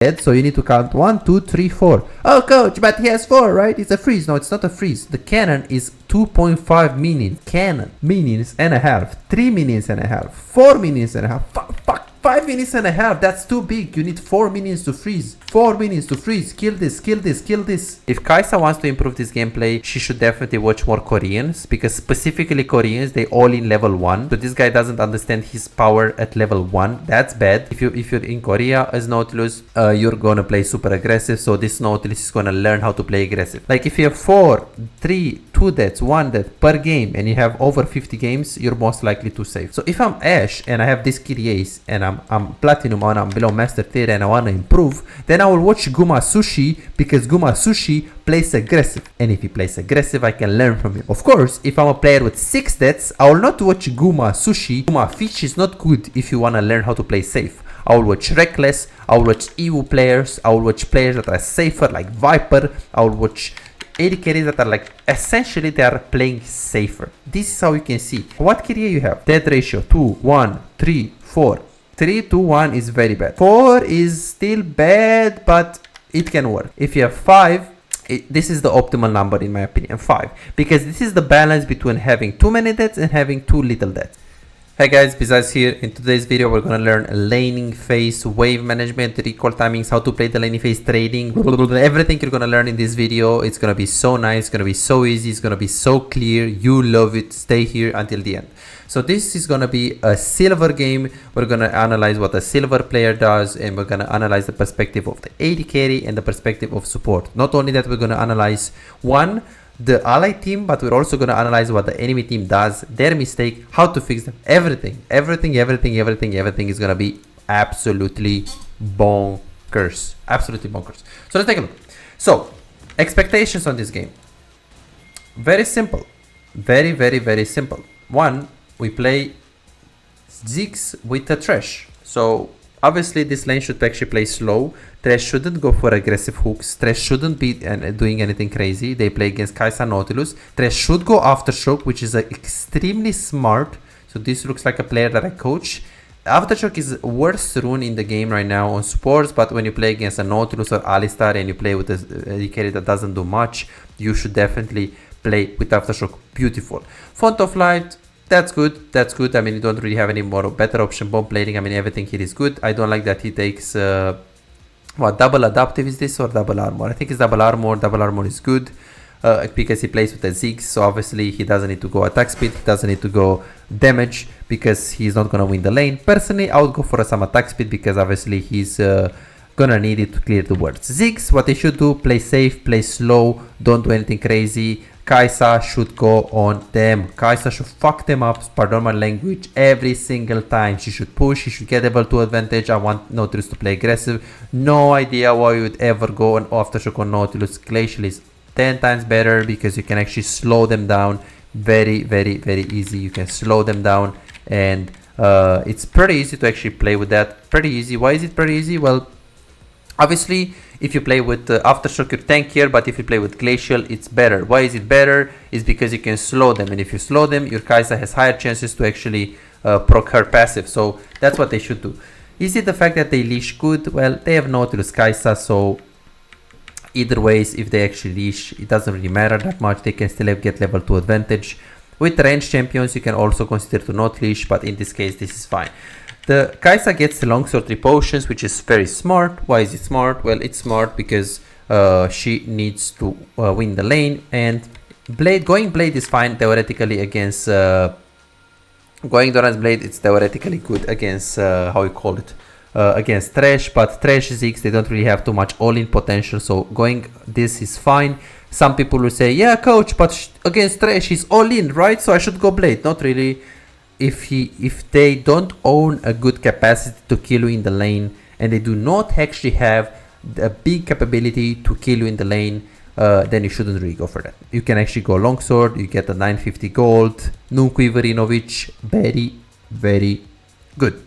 So you need to count 1, 2, 3, 4. Oh, coach, but he has 4, right? It's a freeze. No, it's not a freeze. The cannon is 2.5 minions. Cannon. Minions and a half. 3 minions and a half. 4 minions and a half. Fuck. 5 minions and a half. That's too big. You need 4 minions to freeze. 4 minions to freeze. Kill this, kill this, kill this. If Kaisa wants to improve this gameplay, she should definitely watch more Koreans, because specifically Koreans, they all in level 1. So this guy doesn't understand his power at level 1. That's bad. If you're in Korea as Nautilus, you're gonna play super aggressive. So this Nautilus is gonna learn how to play aggressive. Like if you have 4, 3, 2 deaths, 1 death per game, and you have over 50 games, you're most likely to save. So if I'm Ash and I have this Kyrie and I'm platinum and I'm below master tier and I want to improve, then I will watch Guma Sushi, because Guma Sushi plays aggressive, and if he plays aggressive I can learn from him. Of course, if I'm a player with 6 deaths, I will not watch Guma Sushi. Guma Fish is not good if you want to learn how to play safe. I will watch Reckless, I will watch EU players, I will watch players that are safer like Viper, I will watch AD carries that are like, essentially they are playing safer. This is how you can see. What carry you have? Death ratio 2, 1, 3, 4. 3 to 1 is very bad. 4 is still bad, but it can work. If you have 5, this is the optimal number in my opinion, 5. Because this is the balance between having too many deaths and having too little deaths. Hey guys, Bizaz here. In today's video, we're gonna learn laning phase, wave management, recall timings, how to play the laning phase trading, everything you're gonna learn in this video. It's gonna be so nice, it's gonna be so easy, it's gonna be so clear. You love it. Stay here until the end. So this is gonna be a silver game. We're gonna analyze what a silver player does, and we're gonna analyze the perspective of the AD carry and the perspective of support. Not only that, we're gonna analyze the ally team, but we're also going to analyze what the enemy team does, their mistake, how to fix them, everything is going to be absolutely bonkers. So let's take a look. So expectations on this game, very simple, very simple. One, we play Ziggs with a Thresh. So obviously this lane should actually play slow. Thresh shouldn't go for aggressive hooks. Thresh shouldn't be doing anything crazy. They play against Kaisa Nautilus. Thresh should go Aftershock, which is extremely smart. So this looks like a player that I coach. Aftershock is worst rune in the game right now on supports, but when you play against a Nautilus or Alistar and you play with a carry that doesn't do much, you should definitely play with Aftershock. Beautiful. Font of Light, that's good. I mean, you don't really have any more better option. Bomb plating, I mean, everything here is good. I don't like that he takes double adaptive is this, or double armor? I think it's double armor. Double armor is good because he plays with a Ziggs, so obviously he doesn't need to go attack speed, he doesn't need to go damage, because he's not gonna win the lane. Personally, I would go for some attack speed, because obviously he's gonna need it to clear the wards. Ziggs, what they should do, play safe, play slow, don't do anything crazy. Kaisa should go on them. Kaisa should fuck them up, pardon my language, every single time. She should push, she should get level 2 advantage. I want Nautilus to play aggressive. No idea why you would ever go on Aftershock on Nautilus. Glacial is 10 times better, because you can actually slow them down. Very easy. You can slow them down, and it's pretty easy to actually play with that. Pretty easy. Why is it pretty easy? Well, obviously, if you play with Aftershock, you're tankier, but if you play with Glacial, it's better. Why is it better? It's because you can slow them, and if you slow them, your Kaisa has higher chances to actually proc her passive. So that's what they should do. Is it the fact that they leash good? Well, they have Nautilus Kaisa, so either ways, if they actually leash, it doesn't really matter that much. They can still get level 2 advantage. With range champions, you can also consider to not leash, but in this case, this is fine. The Kaisa gets the longsword 3 potions, which is very smart. Why is it smart? Well, it's smart because she needs to win the lane, and going Blade is fine theoretically against going Doran's Blade. It's theoretically good against how you call it, against Thresh, but Thresh Ziggs, they don't really have too much all-in potential, so going this is fine. Some people will say, yeah coach, but against Thresh he's all-in, right? So I should go Blade. Not really. If they don't own a good capacity to kill you in the lane, and they do not actually have a big capability to kill you in the lane, then you shouldn't really go for that. You can actually go longsword, you get a 950 gold, Nunku Ivarinovic, very good.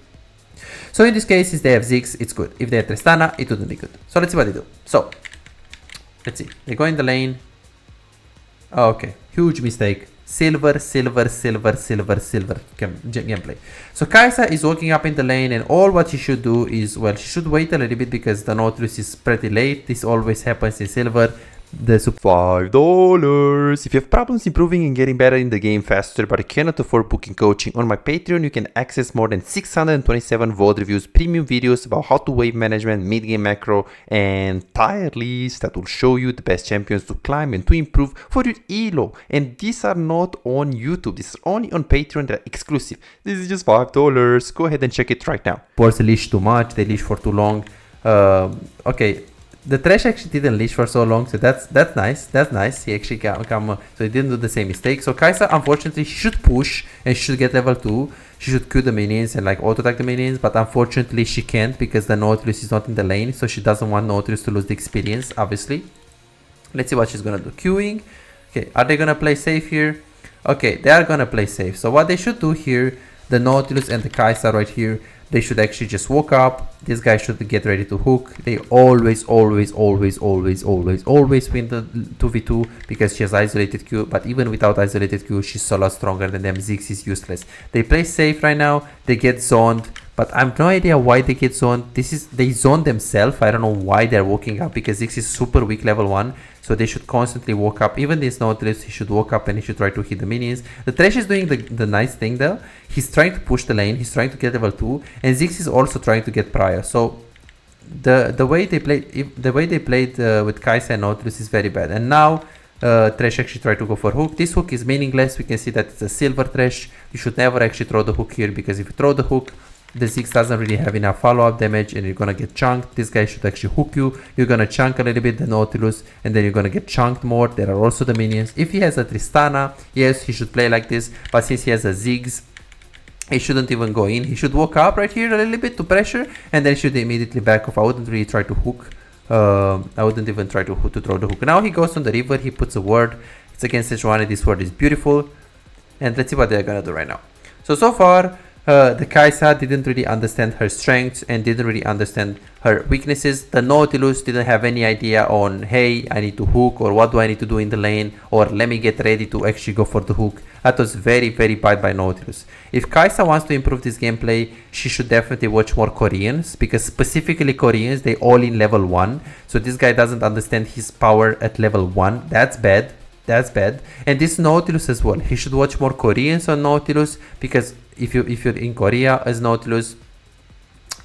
So in this case, if they have Ziggs, it's good. If they have Tristana, it wouldn't be good. So let's see what they do. So let's see, they go in the lane. Oh, okay, huge mistake. silver, silver, silver, silver, silver gameplay. So Kai'Sa is walking up in the lane, and all what she should do is, well, she should wait a little bit because the Nautilus is pretty late. This always happens in silver. The $5. If you have problems improving and getting better in the game faster, but you cannot afford booking coaching, on my Patreon you can access more than 627 VOD reviews, premium videos about how to wave management, mid-game macro, and tier lists that will show you the best champions to climb and to improve for your elo. And these are not on YouTube. This is only on Patreon. They're exclusive. This is just $5. Go ahead and check it right now. Force leash too much. They leash for too long. Okay. The Thresh actually didn't leash for so long, so that's nice. That's nice. He actually so he didn't do the same mistake. So Kai'Sa, unfortunately, she should push and she should get level 2. She should Q the minions and like auto attack the minions, but unfortunately she can't because the Nautilus is not in the lane, so she doesn't want Nautilus to lose the experience, obviously. Let's see what she's gonna do. Queuing. Okay, are they gonna play safe here? Okay, they are gonna play safe. So what they should do here, the Nautilus and the Kai'Sa right here, they should actually just walk up. This guy should get ready to hook. They always win the 2v2 because she has isolated Q. But even without isolated Q, she's so lot stronger than them. Ziggs is useless. They play safe right now. They get zoned. But I have no idea why they get zoned. They zone themselves. I don't know why they're walking up because Ziggs is super weak level 1. So they should constantly walk up. Even this Nautilus, he should walk up and he should try to hit the minions. The Thresh is doing the nice thing though. He's trying to push the lane. He's trying to get level 2. And Ziggs is also trying to get Prior. So the way they played with Kai'Sa and Nautilus is very bad. And now Thresh actually tried to go for hook. This hook is meaningless. We can see that it's a silver Thresh. You should never actually throw the hook here because if you throw the hook, the Ziggs doesn't really have enough follow-up damage and you're gonna get chunked. This guy should actually hook you. You're gonna chunk a little bit the Nautilus and then you're gonna get chunked more. There are also the minions. If he has a Tristana, yes, he should play like this. But since he has a Ziggs, he shouldn't even go in. He should walk up right here a little bit to pressure and then he should immediately back off. I wouldn't really try to hook. I wouldn't even try to throw the hook. Now he goes on the river. He puts a ward. It's against Sejuani. This ward is beautiful. And let's see what they're gonna do right now. So far, the Kai'Sa didn't really understand her strengths and didn't really understand her weaknesses. The Nautilus didn't have any idea on, hey, I need to hook, or what do I need to do in the lane, or let me get ready to actually go for the hook. That was very bad by Nautilus. If Kai'Sa wants to improve this gameplay, she should definitely watch more Koreans, because specifically Koreans, they all in level 1. So this guy doesn't understand his power at level 1. That's bad. That's bad. And this Nautilus as well. He should watch more Koreans on Nautilus, because if you're in Korea as Nautilus,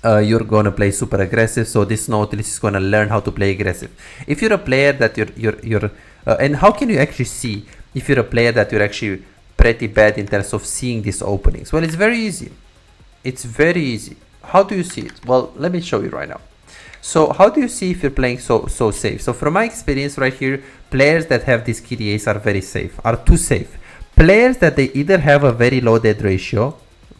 you're gonna play super aggressive. So this Nautilus is gonna learn how to play aggressive. If you're a player that you're and how can you actually see if you're a player that you're actually pretty bad in terms of seeing these openings? Well, it's very easy. It's very easy. How do you see it? Well, let me show you right now. So how do you see if you're playing so safe? So from my experience right here, players that have these KDAs are very safe, are too safe. Players that they either have a very low dead ratio,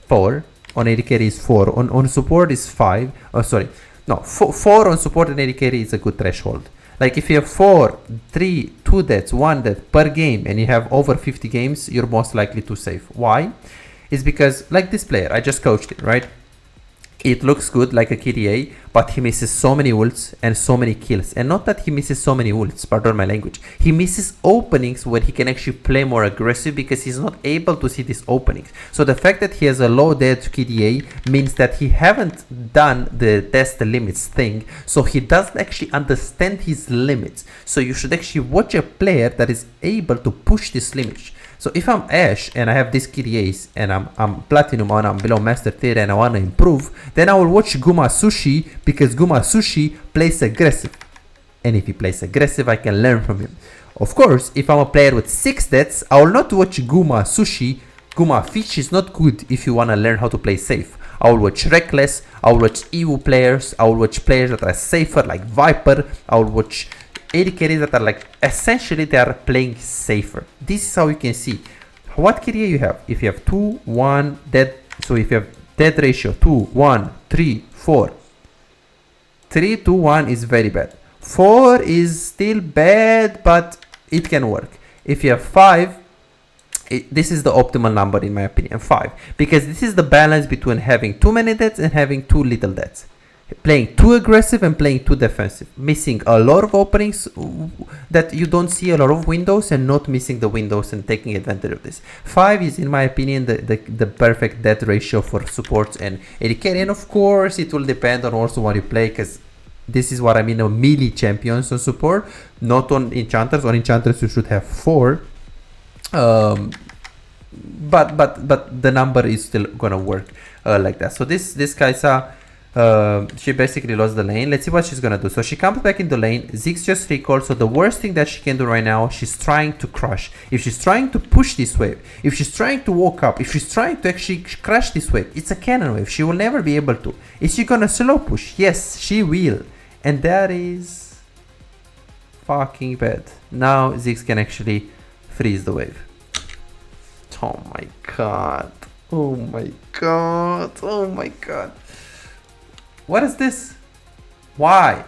4, on AD carry is 4, on support is 5, oh sorry, no, 4 on support and AD carry is a good threshold. Like if you have 4, 3, 2 deaths, 1 death per game and you have over 50 games, you're most likely too safe. Why? It's because like this player, I just coached it, right? It looks good like a KDA, but he misses so many ults and so many kills. And not that he misses so many ults, pardon my language. He misses openings where he can actually play more aggressive because he's not able to see these openings. So the fact that he has a low dead KDA means that he haven't done the test the limits thing. So he doesn't actually understand his limits. So you should actually watch a player that is able to push this limit. So if I'm Ashe and I have these KDAs and I'm Platinum and I'm below Master Tier and I want to improve, then I will watch Guma Sushi because Guma Sushi plays aggressive. And if he plays aggressive, I can learn from him. Of course, if I'm a player with 6 deaths, I will not watch Guma Sushi. Guma Fish is not good if you want to learn how to play safe. I will watch Reckless, I will watch EU players, I will watch players that are safer like Viper, I will watch AD carries that are like essentially they are playing safer. This is how you can see what KDA you have. If you have 2, 1 dead, so if you have dead ratio 2, 1, 3, 4, 3 to 1 is very bad. 4 is still bad, but it can work. If you have 5, this is the optimal number in my opinion, 5, because this is the balance between having too many deaths and having too little deaths. Playing too aggressive and playing too defensive. Missing a lot of openings that you don't see, a lot of windows, and not missing the windows and taking advantage of this. 5 is, in my opinion, the perfect death ratio for supports and AD carry. And of course, it will depend on also what you play, because this is what I mean on melee champions on support, not on enchanters. On enchanters, you should have 4. But the number is still gonna work like that. So this Kai'Sa, she basically lost the lane. Let's see what she's gonna do. So she comes back in the lane. Ziggs just recalls. So the worst thing that she can do right now, she's trying to crush. If she's trying to push this wave, if she's trying to walk up, if she's trying to actually crush this wave, it's a cannon wave. She will never be able to. Is she gonna slow push? Yes, she will. And that is fucking bad. Now Ziggs can actually freeze the wave. Oh my god. Oh my god. Oh my god. What is this? Why?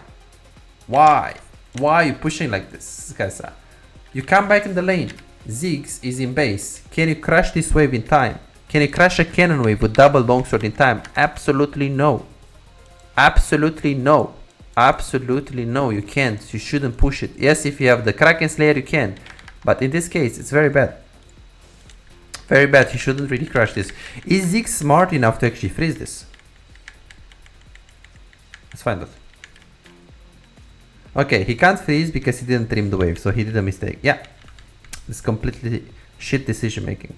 Why are you pushing like this, Kai'Sa? You come back in the lane. Ziggs is in base. Can you crush this wave in time? Can you crush a cannon wave with double longsword in time? Absolutely no. Absolutely no. Absolutely no. You can't. You shouldn't push it. Yes, if you have the Kraken Slayer, you can. But in this case, it's very bad. Very bad. He shouldn't really crush this. Is Ziggs smart enough to actually freeze this? Let's find out. Okay, he can't freeze because he didn't trim the wave, so he did a mistake. Yeah, it's completely shit decision making.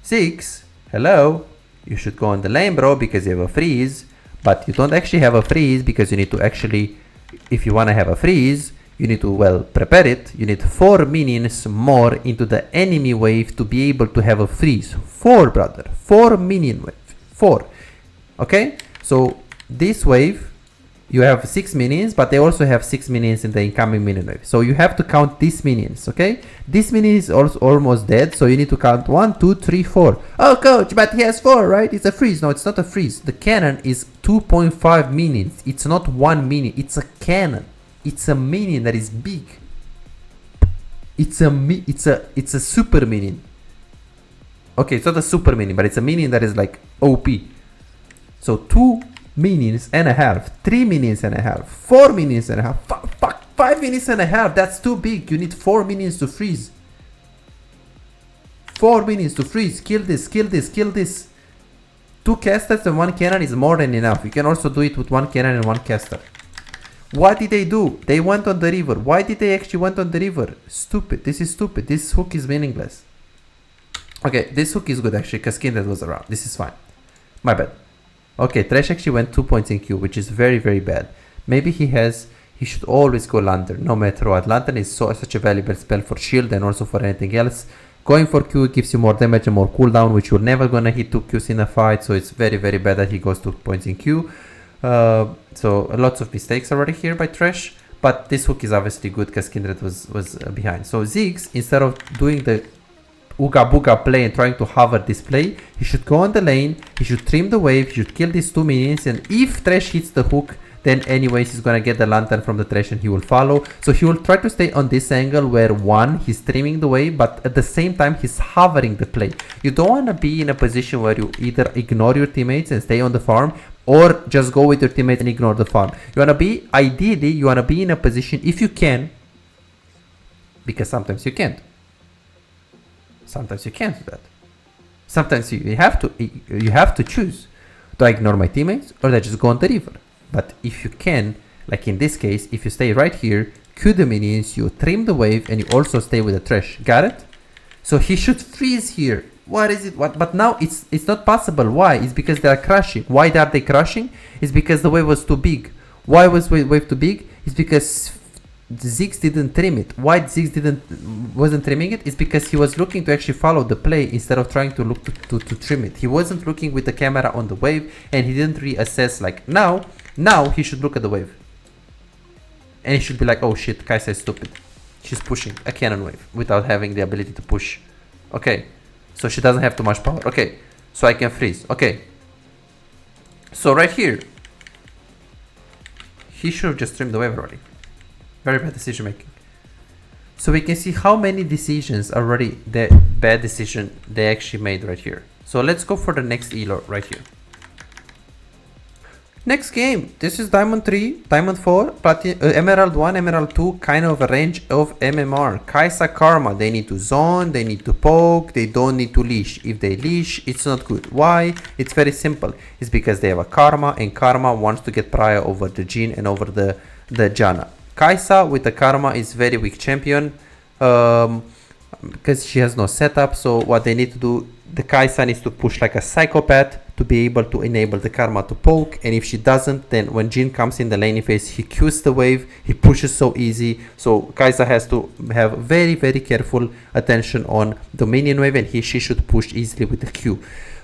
Ziggs, hello, you should go on the lane, bro, because you have a freeze, but you don't actually have a freeze because you need to actually, if you want to have a freeze, you need to, well, prepare it. You need 4 minions more into the enemy wave to be able to have a freeze. 4, brother, 4 minion wave, 4, okay? So this wave, you have 6 minions, but they also have 6 minions in the incoming minion wave. So you have to count these minions, okay? This minion is also almost dead, so you need to count 1, 2, 3, 4. Oh, coach, but he has 4, right? It's a freeze. No, it's not a freeze. The cannon is 2.5 minions. It's not 1 minion. It's a cannon. It's a minion that is big. It's a super minion. Okay, it's not a super minion, but it's a minion that is like OP. So 2 minions and a half, 3 minions and a half, 4 minions and a half, 5 minions and a half. That's too big. You need 4 minions to freeze. 4 minions to freeze. Kill this, kill this, kill this. 2 casters and 1 cannon is more than enough. You can also do it with 1 cannon and 1 caster. What did they do? They went on the river. Why did they actually went on the river? Stupid. This is stupid. This hook is meaningless. Okay, this hook is good actually because Kindred was around. This is fine. My bad. Okay, Thresh actually went 2 points in Q, which is very, very bad. Maybe he should always go Lantern, no matter what. Lantern is such a valuable spell for shield and also for anything else. Going for Q gives you more damage and more cooldown, which you're never gonna hit 2 Qs in a fight, so it's very, very bad that he goes 2 points in Q. So lots of mistakes already here by Thresh, but this hook is obviously good because Kindred was behind. So Ziggs, instead of doing the Ooga Booga play and trying to hover this play, he should go on the lane, he should trim the wave, he should kill these 2 minions, and if Thresh hits the hook, then anyways he's gonna get the lantern from the Thresh and he will follow. So he will try to stay on this angle where 1, he's trimming the wave, but at the same time he's hovering the play. You don't wanna be in a position where you either ignore your teammates and stay on the farm, or just go with your teammates and ignore the farm. You wanna be, ideally, you wanna be in a position, if you can, because sometimes you can't. Sometimes you can't do that. Sometimes you have to choose. Do I ignore my teammates or do I just go on the river? But if you can, like in this case, if you stay right here, Q the minions, you trim the wave, and you also stay with the Thresh. Got it? So he should freeze here. What is it? What? But now it's not possible. Why? It's because they are crushing. Why are they crushing? It's because the wave was too big. Why was wave too big? It's because Ziggs didn't trim it. Why Ziggs wasn't trimming it? It's because he was looking to actually follow the play instead of trying to look to trim it. He wasn't looking with the camera on the wave, and he didn't reassess like now he should look at the wave. And he should be like, oh shit, Kai'Sa is stupid. She's pushing a cannon wave without having the ability to push. Okay, so she doesn't have too much power. Okay, so I can freeze. Okay, so right here, he should have just trimmed the wave already. Very bad decision making. So we can see how many decisions already, the bad decision they actually made right here. So let's go for the next elo right here. Next game, this is Diamond 3, Diamond 4, Emerald 1, Emerald 2, kind of a range of MMR. Kai'Sa Karma, they need to zone, they need to poke, they don't need to leash. If they leash, it's not good. Why? It's very simple. It's because they have a Karma, and Karma wants to get prior over the Jhin and over the Janna. Kai'Sa with the Karma is very weak champion because she has no setup. So what they need to do, the Kai'Sa needs to push like a psychopath to be able to enable the Karma to poke, and if she doesn't, then when Jhin comes in the laning phase, he Qs the wave, he pushes so easy. So Kai'Sa has to have very careful attention on the minion wave, and she should push easily with the Q.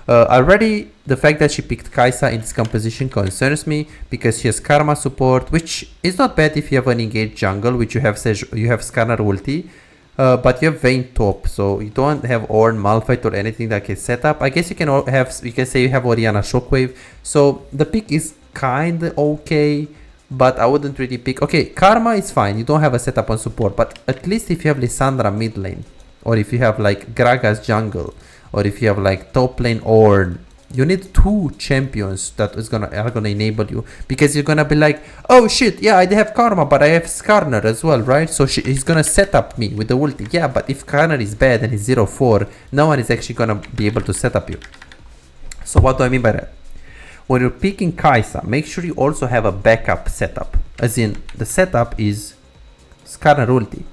Already the fact that she picked Kai'Sa in this composition concerns me, because she has Karma support, which is not bad if you have an engaged jungle, which you have Skarner ulti. But you have Vayne top, so you don't have Ornn, Malphite or anything that can set up. I guess you can say you have Orianna Shockwave. So the pick is kinda okay, but I wouldn't really pick. Okay, Karma is fine, you don't have a setup on support, but at least if you have Lissandra mid lane, or if you have like Gragas jungle, or if you have like top lane Ornn, you need two champions that are gonna enable you, because you're gonna be like, oh shit, yeah, I have Karma, but I have Skarner as well, right? So he's gonna set up me with the ulti. Yeah, but if Skarner is bad and he's 0-4, no one is actually gonna be able to set up you. So what do I mean by that? When you're picking Kai'Sa, make sure you also have a backup setup, as in the setup is Skarner ulti,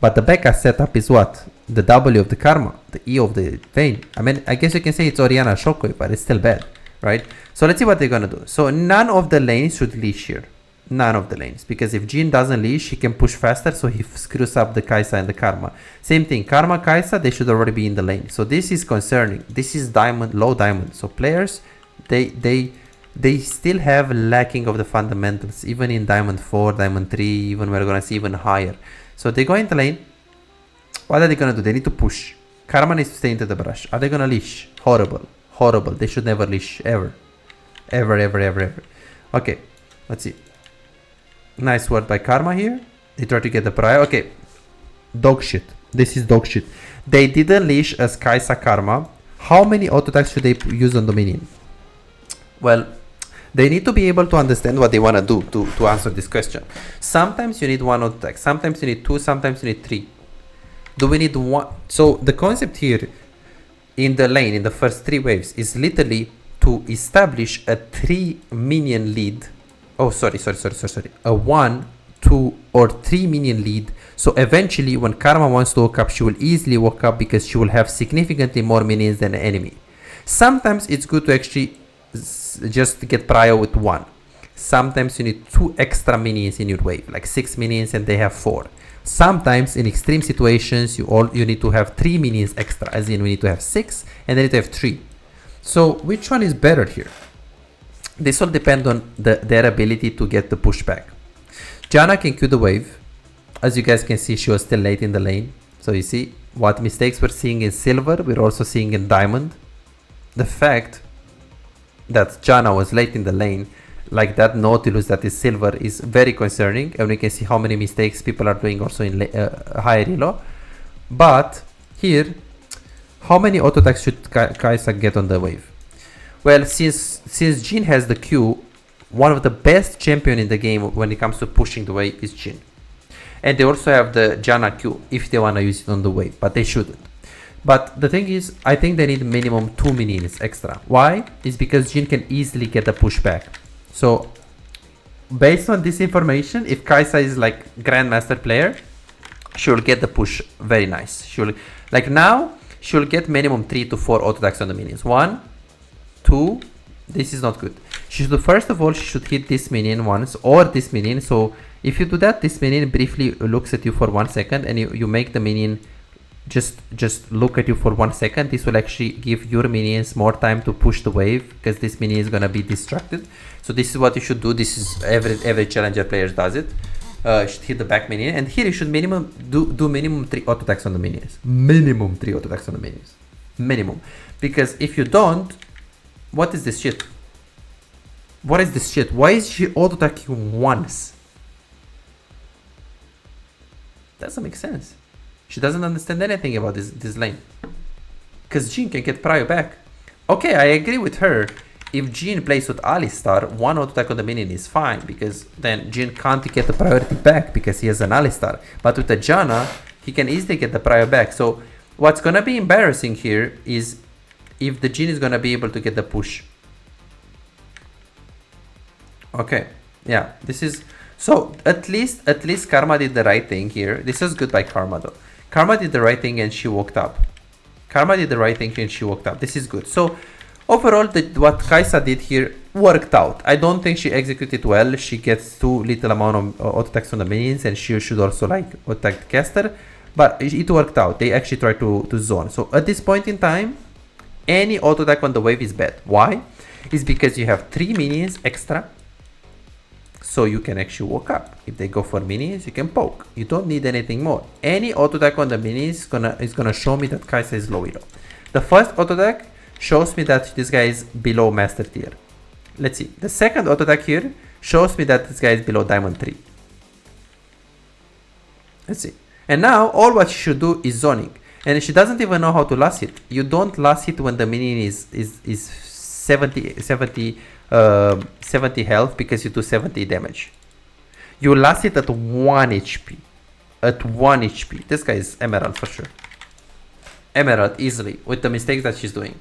but the backup setup is what? The W of the Karma, the E of the Vayne. I mean, I guess you can say it's Orianna Shockwave, but it's still bad, right? So let's see what they're gonna do. So none of the lanes should leash here. None of the lanes. Because if Jhin doesn't leash, he can push faster, so he screws up the Kai'Sa and the Karma. Same thing, Karma, Kai'Sa, they should already be in the lane. So this is concerning. This is diamond, low diamond. So players, they still have lacking of the fundamentals, even in Diamond 4, Diamond 3, even we're gonna see even higher. So they go in the lane. What are they gonna do? They need to push. Karma needs to stay into the brush. Are they gonna leash? Horrible. Horrible. They should never leash. Ever. Ever. Okay. Let's see. Nice word by Karma here. They try to get the prior. Okay. Dog shit. This is dog shit. They didn't leash as Kai'Sa Karma. How many auto attacks should they use on the minion? Well, they need to be able to understand what they want to do to answer this question. Sometimes you need one auto attack. Sometimes you need two. Sometimes you need three. Do we need one? So the concept here in the lane, in the first 3 waves, is literally to establish a 3 minion lead. Oh, sorry. A 1, 2, or 3 minion lead. So eventually when Karma wants to walk up, she will easily walk up because she will have significantly more minions than the enemy. Sometimes it's good to actually just get prior with 1. Sometimes you need 2 extra minions in your wave, like 6 minions and they have 4. Sometimes in extreme situations you need to have 3 minions extra, as in we need to have 6 and then you need to have 3. So which one is better here? This will depend on their ability to get the pushback. Janna can Q the wave. As you guys can see, she was still late in the lane. So you see what mistakes we're seeing in silver, we're also seeing in diamond. The fact that Janna was late in the lane, like that Nautilus that is silver, is very concerning, and we can see how many mistakes people are doing also in higher elo. But here, how many auto attacks should Kai'Sa get on the wave? Well, since Jhin has the Q, one of the best champion in the game when it comes to pushing the wave is Jhin. And they also have the Janna Q if they want to use it on the wave, but they shouldn't. But the thing is, I think they need minimum 2 minions extra. Why? It's because Jhin can easily get a pushback. So based on this information, if Kai'Sa is like grandmaster player, she'll get the push very nice. She'll get minimum 3 to 4 auto attacks on the minions. 1, 2, this is not good. First of all, she should hit this minion once, or this minion. So if you do that, this minion briefly looks at you for 1 second, and you make the minion just look at you for 1 second. This will actually give your minions more time to push the wave, because this minion is gonna be distracted. So this is what you should do. This is every challenger player does it. You should hit the back minion, and here you should do minimum 3 auto attacks on the minions. Minimum 3 auto attacks on the minions. Minimum. Because if you don't, what is this shit? What is this shit? Why is she auto attacking once? Doesn't make sense. She doesn't understand anything about this lane. Because Jhin can get prior back. Okay, I agree with her. if Jhin plays with Alistar, one auto attack on the minion is fine, because then Jhin can't get the priority back because he has an Alistar. But with the Janna, he can easily get the prior back. So what's gonna be embarrassing here is if the Jhin is gonna be able to get the push. Okay, yeah, this is so at least Karma did the right thing here. This is good by Karma though. Karma did the right thing and she walked up. Karma did the right thing and she walked up. This is good. So overall, what Kai'Sa did here worked out. I don't think she executed well. She gets too little amount of auto attacks on the minions, and she should also like attack the caster. But it worked out. They actually tried to zone. So at this point in time, any auto attack on the wave is bad. Why? It's because you have 3 minions extra. So you can actually walk up. If they go for minions, you can poke. You don't need anything more. Any auto attack on the minions is gonna show me that Kai'Sa is low elo. The first auto attack shows me that this guy is below master tier. Let's see. The second auto attack here shows me that this guy is below diamond 3. Let's see. And now all what she should do is zoning. And she doesn't even know how to last hit. You don't last hit when the minion is 70 health, because you do 70 damage. You last hit at 1 HP. At 1 HP. This guy is Emerald for sure. Emerald easily with the mistakes that she's doing.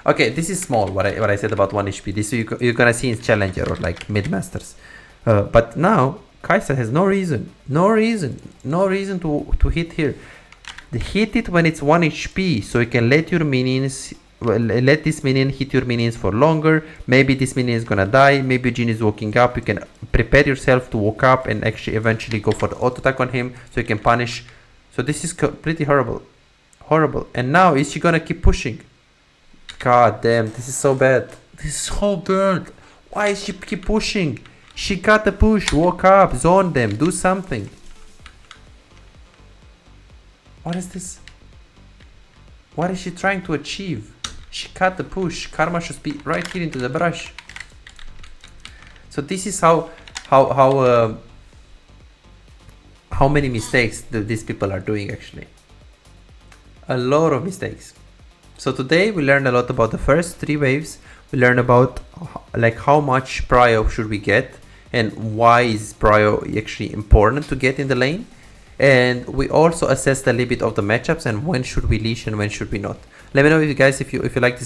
Okay, this is small what I said about 1 HP. This you're gonna see in Challenger or like mid-masters. But now Kai'Sa has no reason to hit here. Hit it when it's 1 HP, so you can let your minions, let this minion hit your minions for longer. Maybe this minion is gonna die, maybe Jhin is walking up. You can prepare yourself to walk up and actually eventually go for the auto attack on him, so you can punish. So this is pretty horrible. And now is she gonna keep pushing? God damn, this is so bad. This is so bad. Why is she keep pushing? She got the push. Walk up, zone them, do something. What is this? What is she trying to achieve? She cut the push. Karma should be right here into the brush. So this is how many mistakes these people are doing actually. A lot of mistakes. So today we learned a lot about the first 3 waves. We learned about like how much prio should we get and why is prio actually important to get in the lane. And we also assessed a little bit of the matchups and when should we leash and when should we not. Let me know if you guys if you like this